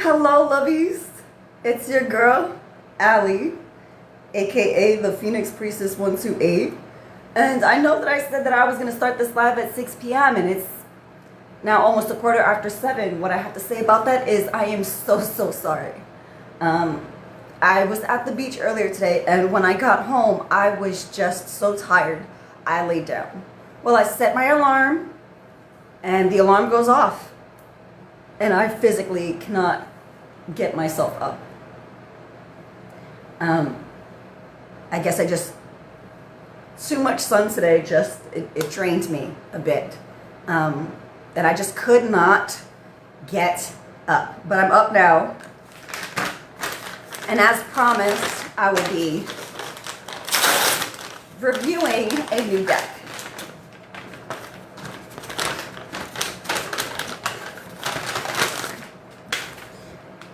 Hello, lovies. It's your girl, Allie, aka the Phoenix Priestess 128. And I know that I said that I was going to start this live at 6 p.m. and it's now almost a quarter after 7. What I have to say about that is I am so sorry. I was at the beach earlier today, and when I got home, I was just so tired. I laid down. Well, I set my alarm, and the alarm goes off. And I physically cannot get myself up. I guess too much sun today it drained me a bit. And I just could not get up. But I'm up now. And as promised, I will be reviewing a new deck.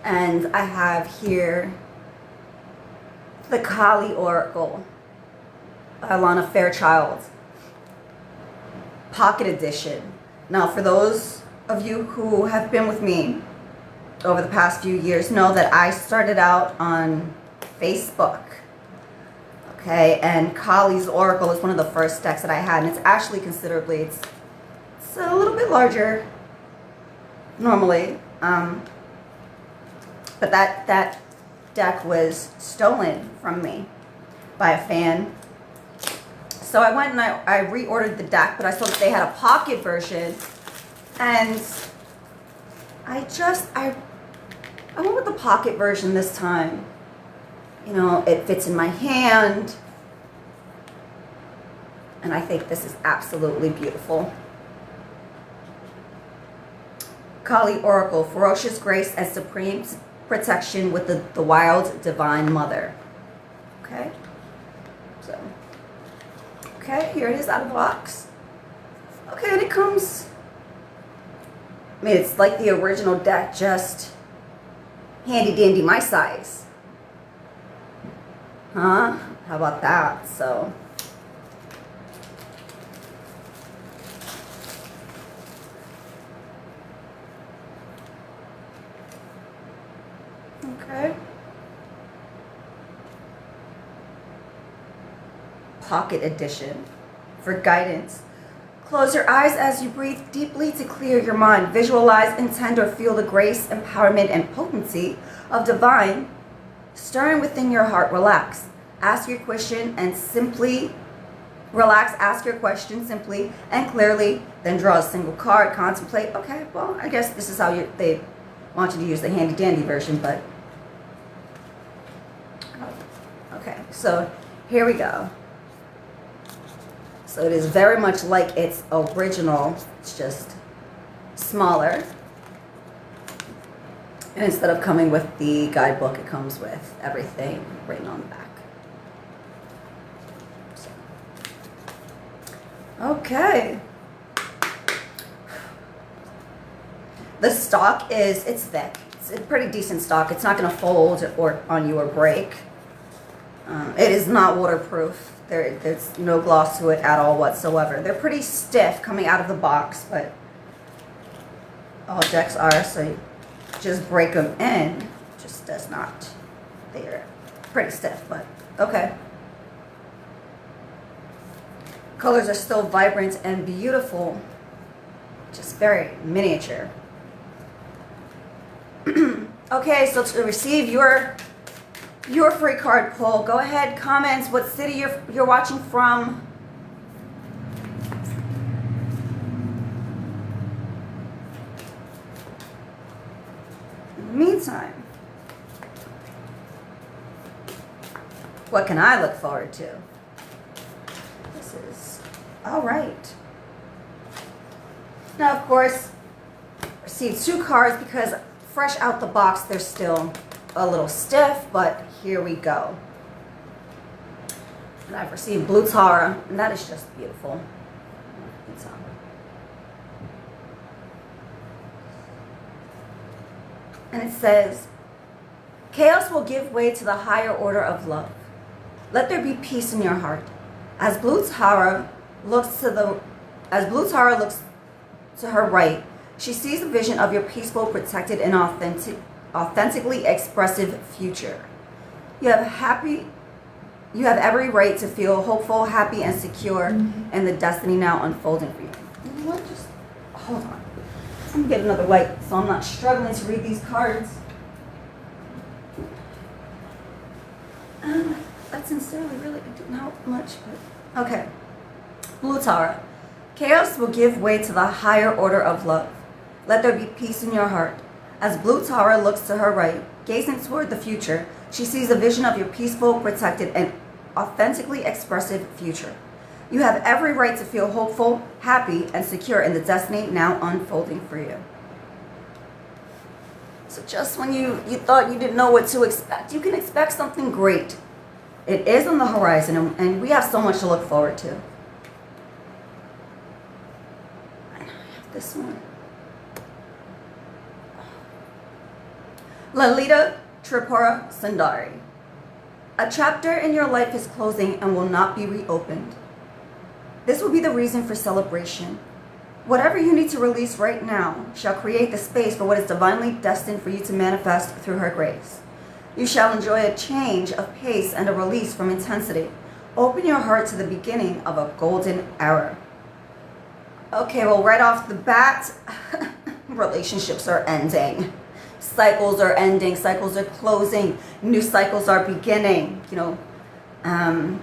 And I have here the Kali Oracle by Alana Fairchild, Pocket Edition. Now, for those of you who have been with me over the past few years, know that I started out on Facebook. Okay, and Kali's Oracle is one of the first decks that I had, and it's actually considerably, it's a little bit larger normally. But that deck was stolen from me by a fan. So I went and I reordered the deck, but I saw that they had a pocket version. And I went with the pocket version this time. You know, it fits in my hand. And I think this is absolutely beautiful. Kali Oracle, ferocious grace and supreme protection with the wild divine mother. Okay, so here it is out of the box. Okay, and it comes, I mean, it's like the original deck, just handy dandy my size. How about that? So okay. Pocket Edition for guidance. Close your eyes as you breathe deeply to clear your mind. Visualize, intend, or feel the grace, empowerment, and potency of divine stirring within your heart. Relax. Ask your question and simply relax. Ask your question simply and clearly. Then draw a single card. Contemplate. Okay, well, I guess this is how they want you to use the handy dandy version, but okay, so here we go. So it is very much like its original, it's just smaller. And instead of coming with the guidebook, it comes with everything written on the back. So, okay. The stock it's thick. It's a pretty decent stock. It's not going to fold or on you or break. It is not waterproof. There's no gloss to it at all whatsoever. They're pretty stiff coming out of the box, but all decks are, so you just break them in. Just does not. They're pretty stiff, but okay. Colors are still vibrant and beautiful. Just very miniature. Okay, so to receive your free card pull, go ahead, comment what city you're watching from. In the meantime, what can I look forward to? This is all right. Now, of course, received 2 cards because fresh out the box, they're still a little stiff, but here we go. And I've received Blue Tara, and that is just beautiful. And it says, chaos will give way to the higher order of love. Let there be peace in your heart. As Blue Tara looks to her right, she sees a vision of your peaceful, protected, and authentically expressive future. You have every right to feel hopeful, happy, and secure in the destiny now unfolding for you. You know what? Just hold on. I'm gonna get another light so I'm not struggling to read these cards. That sincerely really didn't help much, but okay. Blue Tower. Chaos will give way to the higher order of love. Let there be peace in your heart. As Blue Tower looks to her right, gazing toward the future, she sees a vision of your peaceful, protected, and authentically expressive future. You have every right to feel hopeful, happy, and secure in the destiny now unfolding for you. So just when you thought you didn't know what to expect, you can expect something great. It is on the horizon, and we have so much to look forward to. And I have this one. Lalita Tripura Sundari. A chapter in your life is closing and will not be reopened. This will be the reason for celebration. Whatever you need to release right now shall create the space for what is divinely destined for you to manifest through her grace. You shall enjoy a change of pace and a release from intensity. Open your heart to the beginning of a golden era. Okay, well, right off the bat, relationships are ending. Cycles are ending. Cycles are closing. New cycles are beginning. And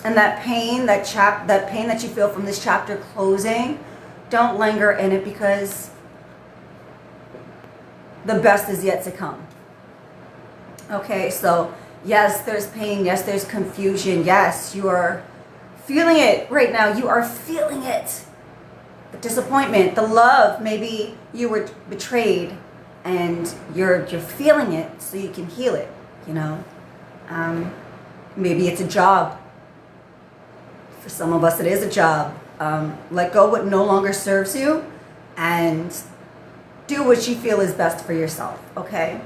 that pain, that pain that you feel from this chapter closing, don't linger in it because the best is yet to come. Okay, so yes, there's pain. Yes, there's confusion. Yes, you are feeling it right now. You are feeling it. The disappointment, the love, maybe you were betrayed and you're feeling it so you can heal it, Maybe it's a job. For some of us, it is a job. Let go what no longer serves you and do what you feel is best for yourself, okay?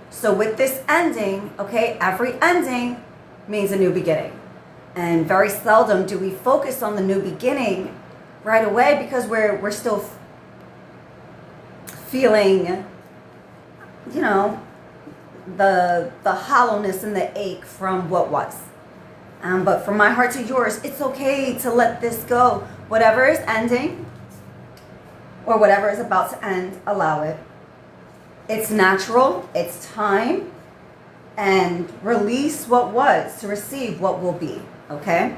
So with this ending, okay, every ending means a new beginning. And very seldom do we focus on the new beginning right away because we're still feeling, the hollowness and the ache from what was. But from my heart to yours, it's okay to let this go. Whatever is ending or whatever is about to end, allow it. It's natural, it's time, and release what was to receive what will be, okay?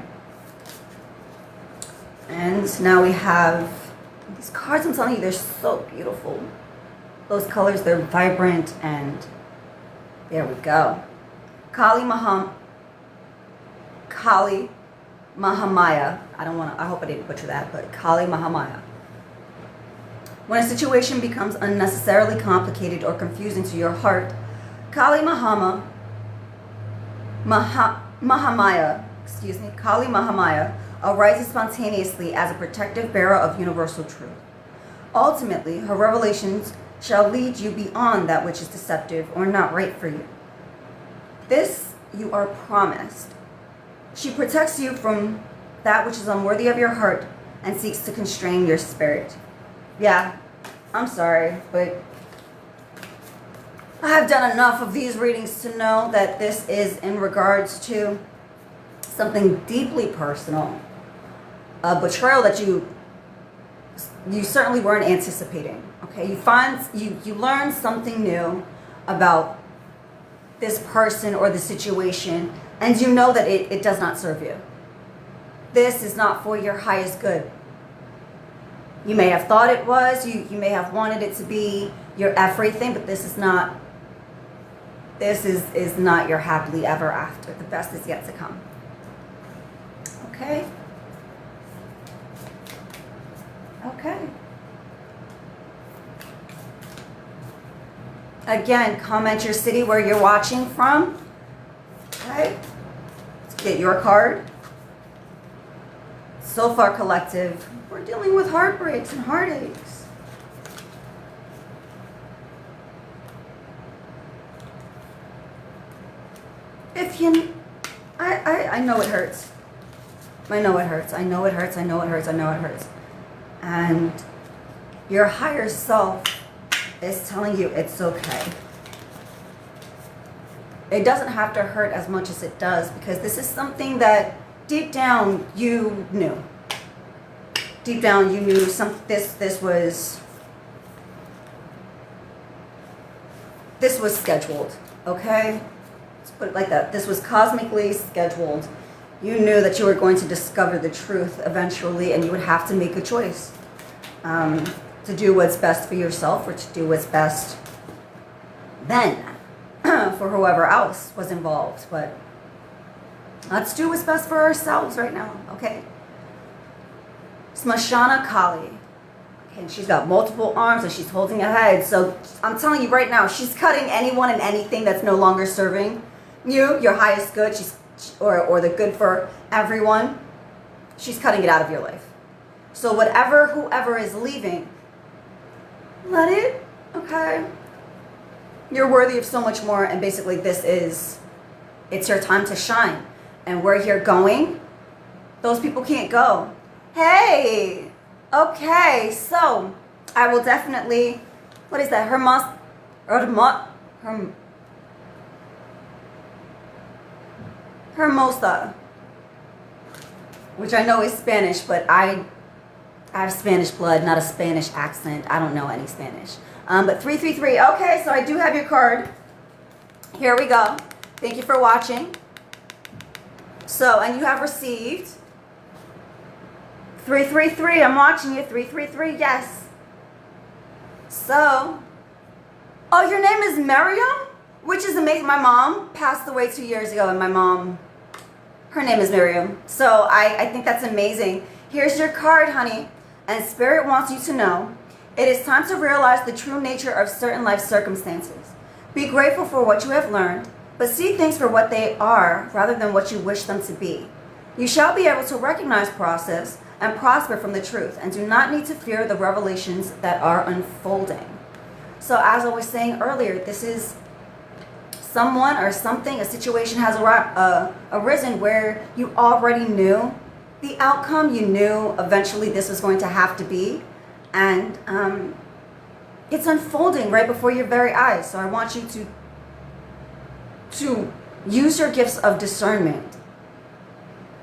And now we have these cards. I'm telling you, they're so beautiful. Those colors, they're vibrant, and there we go. Kali Mahamaya. I hope I didn't butcher that, but Kali Mahamaya. When a situation becomes unnecessarily complicated or confusing to your heart, Kali Mahamaya, Kali Mahamaya arises spontaneously as a protective bearer of universal truth. Ultimately, her revelations shall lead you beyond that which is deceptive or not right for you. This you are promised. She protects you from that which is unworthy of your heart and seeks to constrain your spirit. Yeah, I'm sorry, but I have done enough of these readings to know that this is in regards to something deeply personal, a betrayal that you certainly weren't anticipating. Okay, you learn something new about this person or the situation, and you know that it does not serve you. This is not for your highest good. You may have thought it was, you may have wanted it to be your everything, but this is not your happily ever after. The best is yet to come. Okay? Okay. Again, comment your city where you're watching from. Okay? Let's get your card. So far, collective, we're dealing with heartbreaks and heartaches. I know it hurts. I know it hurts. I know it hurts. I know it hurts. I know it hurts. And your higher self is telling you it's okay. It doesn't have to hurt as much as it does, because this is something that deep down you knew. Deep down you knew this was scheduled, okay? Let's put it like that. This was cosmically scheduled. You knew that you were going to discover the truth eventually, and you would have to make a choice to do what's best for yourself, or to do what's best then for whoever else was involved. But let's do what's best for ourselves right now, okay? Smashana Kali. Okay, and she's got multiple arms and she's holding a head. So I'm telling you right now, she's cutting anyone and anything that's no longer serving you, your highest good, or the good for everyone. She's cutting it out of your life. So whoever is leaving, let it, okay? You're worthy of so much more, and basically it's your time to shine. And where you're going, those people can't go. Hey, okay, so I will definitely, what is that, Hermosa, which I know is Spanish, but I have Spanish blood, not a Spanish accent. I don't know any Spanish. But 333, okay, so I do have your card. Here we go. Thank you for watching. So, and you have received 333. I'm watching you. 333, yes. So, oh, your name is Miriam? Which is amazing. My mom passed away 2 years ago, and her name is Miriam. So I think that's amazing. Here's your card, honey. And Spirit wants you to know it is time to realize the true nature of certain life circumstances. Be grateful for what you have learned, but see things for what they are rather than what you wish them to be. You shall be able to recognize process and prosper from the truth, and do not need to fear the revelations that are unfolding. So as I was saying earlier, this is someone or something, a situation has arisen where you already knew the outcome. You knew eventually this was going to have to be, and it's unfolding right before your very eyes. So I want you to use your gifts of discernment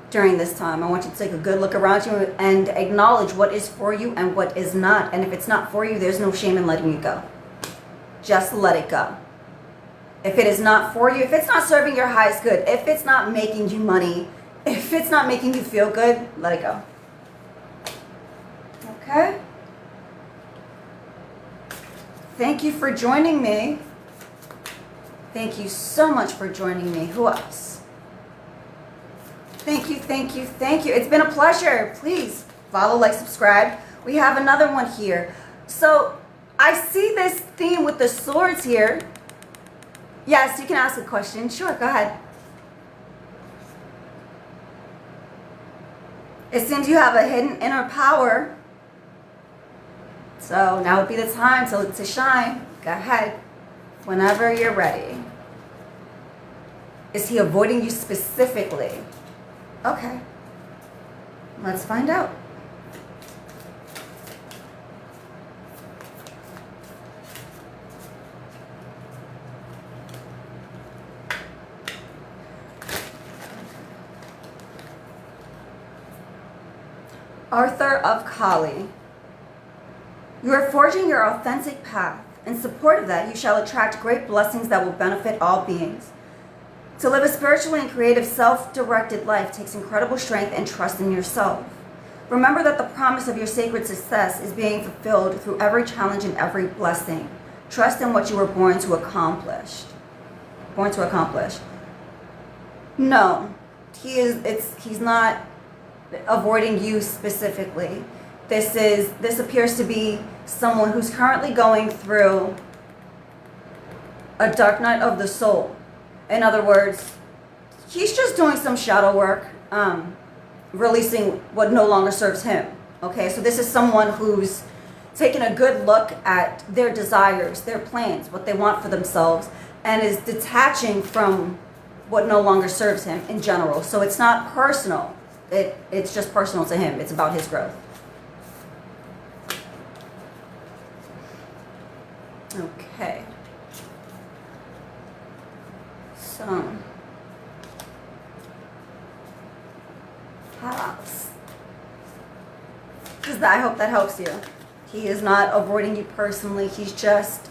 during this time. I want you to take a good look around you and acknowledge what is for you and what is not. And if it's not for you, there's no shame in letting it go. Just let it go. If it is not for you, if it's not serving your highest good, if it's not making you money, if it's not making you feel good, let it go. Okay? Thank you for joining me. Thank you so much for joining me. Who else? Thank you, thank you, thank you. It's been a pleasure. Please follow, like, subscribe. We have another one here. So I see this theme with the swords here. Yes, you can ask a question. Sure, go ahead. It seems you have a hidden inner power. So now would be the time to shine. Go ahead. Whenever you're ready. Is he avoiding you specifically? Okay. Let's find out. Arthur of Kali. You are forging your authentic path. In support of that, you shall attract great blessings that will benefit all beings. To live a spiritually and creative, self-directed life takes incredible strength and trust in yourself. Remember that the promise of your sacred success is being fulfilled through every challenge and every blessing. Trust in what you were born to accomplish. Born to accomplish. No, he's not avoiding you specifically. This appears to be someone who's currently going through a dark night of the soul. In other words, he's just doing some shadow work, releasing what no longer serves him. Okay, so this is someone who's taking a good look at their desires, their plans, what they want for themselves, and is detaching from what no longer serves him in general. So it's not personal. It's just personal to him. It's about his growth. Okay. So, house. I hope that helps you. He is not avoiding you personally. He's just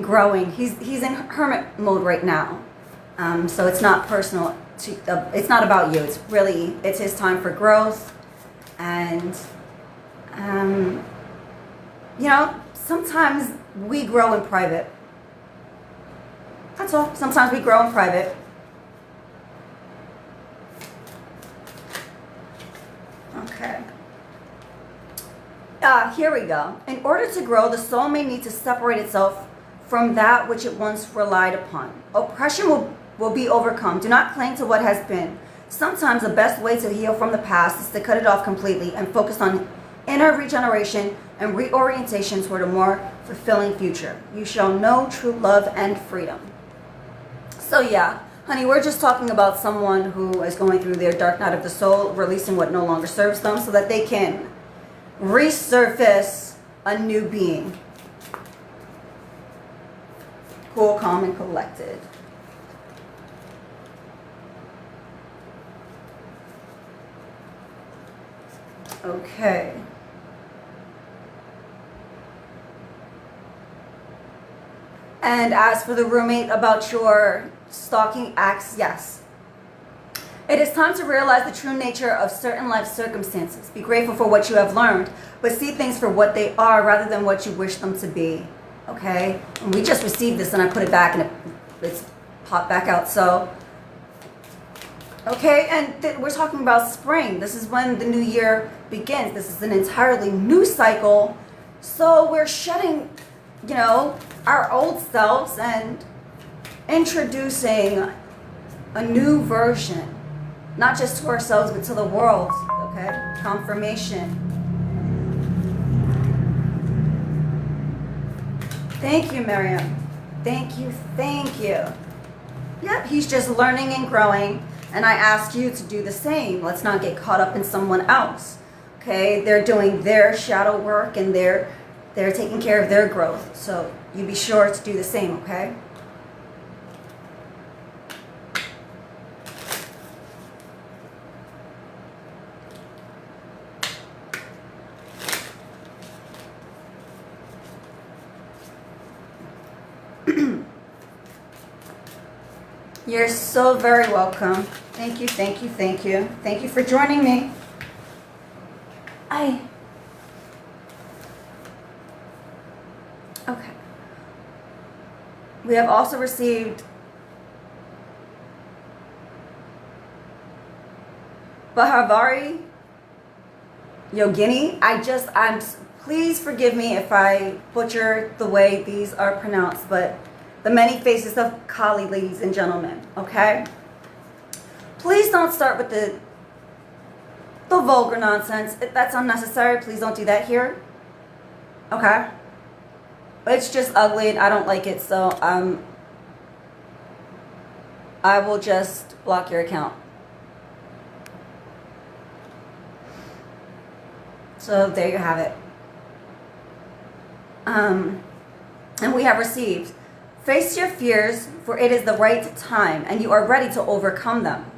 growing. He's in hermit mode right now. So it's not personal. It's not about you. It's his time for growth. And sometimes we grow in private. That's all. Sometimes we grow in private. Okay. Here we go. In order to grow, the soul may need to separate itself from that which it once relied upon. Oppression will be overcome. Do not cling to what has been. Sometimes the best way to heal from the past is to cut it off completely and focus on inner regeneration and reorientation toward a more fulfilling future. You shall know true love and freedom. So yeah, honey, we're just talking about someone who is going through their dark night of the soul, releasing what no longer serves them so that they can resurface a new being. Cool, calm, and collected. Okay. And as for the roommate about your stalking acts, yes. It is time to realize the true nature of certain life circumstances. Be grateful for what you have learned, but see things for what they are rather than what you wish them to be. Okay? And we just received this and I put it back and it's popped back out. So, okay, and we're talking about spring. This is when the new year begins. This is an entirely new cycle. So we're shedding, our old selves and introducing a new version. Not just to ourselves, but to the world, okay? Confirmation. Thank you, Miriam. Thank you, thank you. Yep, he's just learning and growing, and I ask you to do the same. Let's not get caught up in someone else, okay? They're doing their shadow work, and they're taking care of their growth, so you be sure to do the same, okay? You're so very welcome. Thank you, thank you, thank you. Thank you for joining me. Okay. We have also received Bahavari Yogini. Please forgive me if I butcher the way these are pronounced, but the many faces of Kali, ladies and gentlemen, okay? Please don't start with the vulgar nonsense. If that's unnecessary, please don't do that here, okay? It's just ugly and I don't like it, so I will just block your account. So there you have it. And we have received, face your fears, for it is the right time, and you are ready to overcome them.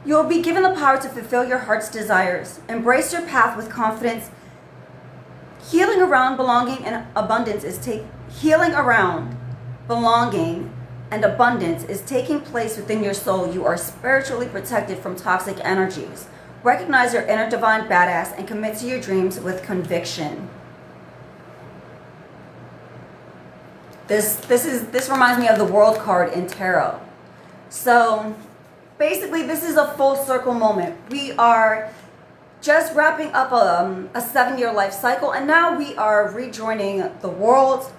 You will be given the power to fulfill your heart's desires. Embrace your path with confidence. Healing around belonging and abundance is taking place within your soul. You are spiritually protected from toxic energies. Recognize your inner divine badass and commit to your dreams with conviction. This reminds me of the World card in tarot. So basically, this is a full circle moment. We are just wrapping up a 7-year life cycle, and now we are rejoining the world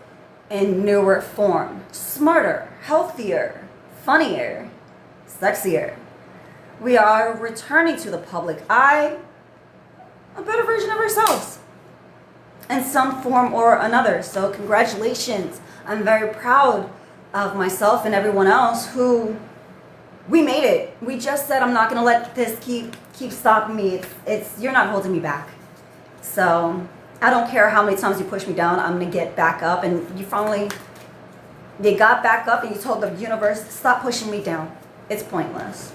in newer form. Smarter, healthier, funnier, sexier. We are returning to the public eye, a better version of ourselves in some form or another. So congratulations. I'm very proud of myself and everyone else who we made it. We just said, I'm not going to let this keep stopping me. You're not holding me back. So I don't care how many times you push me down, I'm going to get back up. And you got back up and you told the universe, stop pushing me down. It's pointless.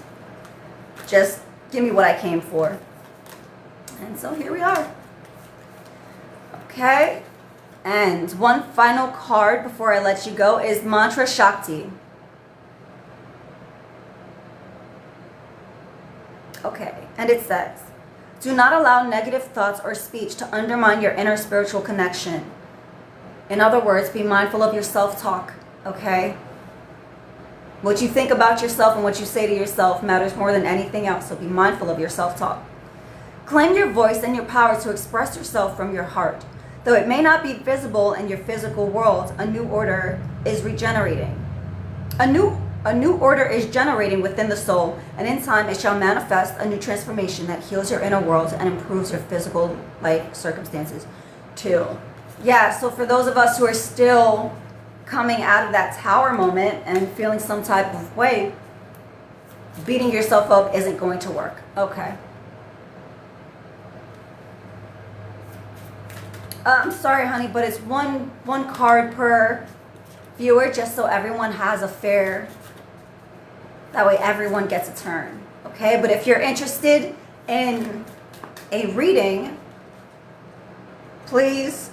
Just give me what I came for. And so here we are. Okay. And one final card before I let you go is Mantra Shakti. Okay. And it says, do not allow negative thoughts or speech to undermine your inner spiritual connection. In other words, be mindful of your self-talk, okay? What you think about yourself and what you say to yourself matters more than anything else, so be mindful of your self-talk. Claim your voice and your power to express yourself from your heart. Though it may not be visible in your physical world, a new order is regenerating. A new order is generating within the soul, and in time it shall manifest a new transformation that heals your inner world and improves your physical life circumstances too. Yeah, so for those of us who are still coming out of that tower moment and feeling some type of way, beating yourself up isn't going to work. Okay. I'm sorry, honey, but it's one card per viewer, just so everyone has a fair. That way everyone gets a turn. Okay? But if you're interested in a reading, please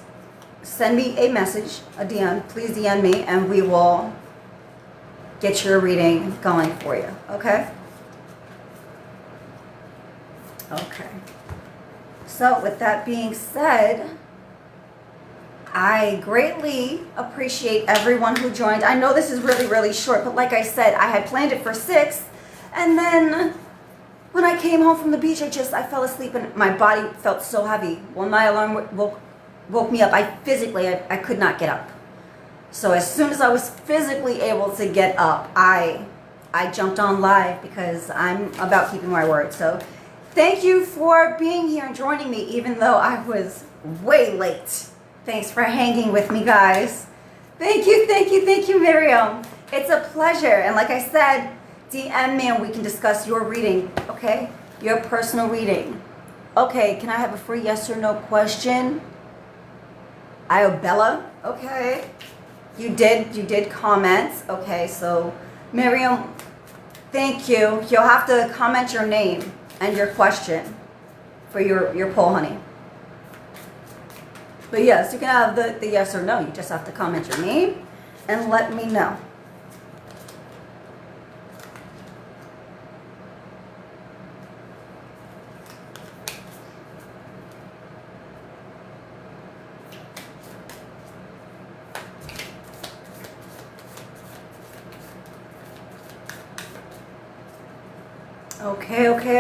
send me a message, a DM. Please DM me and we will get your reading going for you. Okay? Okay. So with that being said, I greatly appreciate everyone who joined. I know this is really, really short, but like I said, I had planned it for 6, and then when I came home from the beach, I fell asleep and my body felt so heavy. When my alarm woke me up, I could not get up. So as soon as I was physically able to get up, I jumped on live because I'm about keeping my word. So thank you for being here and joining me, even though I was way late. Thanks for hanging with me, guys. Thank you, Miriam. It's a pleasure. And like I said, DM me and we can discuss your reading, okay? Your personal reading. Okay, can I have a free yes or no question? Iobella, okay. You did comment. Okay, so Miriam, thank you. You'll have to comment your name and your question for your poll, honey. But yes, you can have the yes or no. You just have to comment your name and let me know.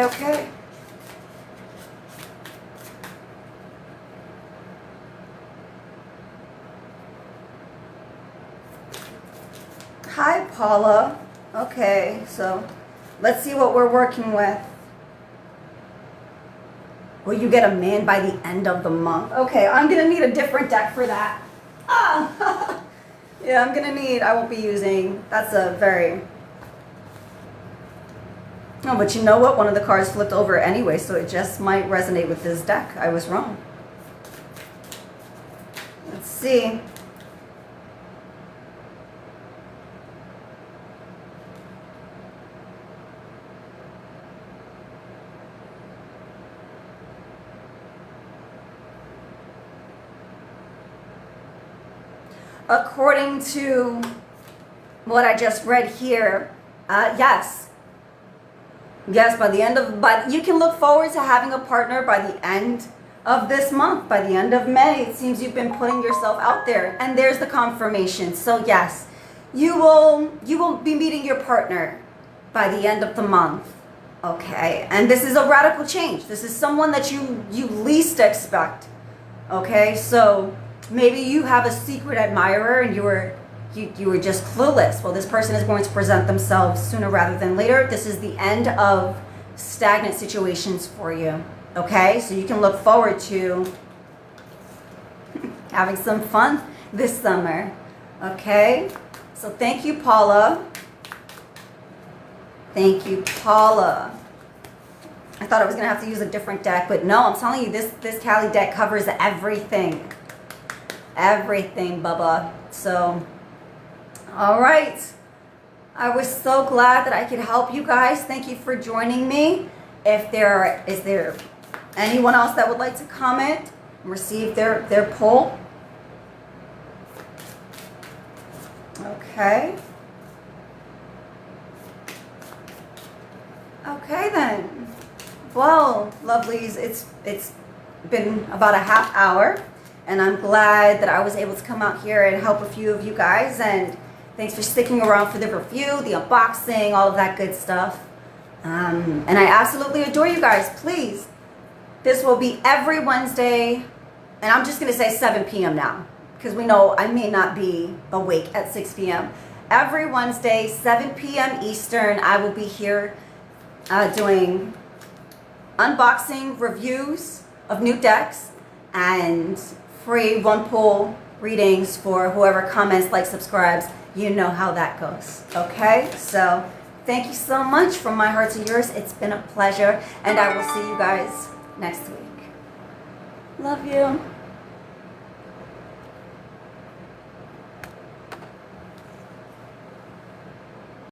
Okay. Hi, Paula. Okay, so let's see what we're working with. Will you get a man by the end of the month? Okay, I'm going to need a different deck for that. Ah! Yeah, I won't be using, that's a very... No, but you know what? One of the cards flipped over anyway, so it just might resonate with this deck. I was wrong. Let's see. According to what I just read here, yes, by the end of, but you can look forward to having a partner by the end of this month, by the end of May. It seems you've been putting yourself out there, and there's the confirmation. So yes, you will be meeting your partner by the end of the month. Okay, and this is a radical change. This is someone that you least expect. Okay, so maybe you have a secret admirer and you were just clueless. Well, this person is going to present themselves sooner rather than later. This is the end of stagnant situations for you. Okay, so you can look forward to having some fun this summer. Okay, so thank you, Paula. Thank you, Paula. I thought I was gonna have to use a different deck, but no, I'm telling you, this Cali deck covers everything. Everything, Bubba. So, all right. I was so glad that I could help you guys. Thank you for joining me. Is there anyone else that would like to comment and receive their poll? Okay. Okay then. Well, lovelies, it's been about a half hour, and I'm glad that I was able to come out here and help a few of you guys, and thanks for sticking around for the review, the unboxing, all of that good stuff. And I absolutely adore you guys. Please, this will be every Wednesday, and I'm just going to say 7 p.m. now, because we know I may not be awake at 6 p.m. Every Wednesday, 7 p.m. Eastern, I will be here doing unboxing reviews of new decks and free one pull readings for whoever comments, likes, subscribes. You know how that goes. Okay? So thank you so much from my heart to yours. It's been a pleasure, and I will see you guys next week. Love you.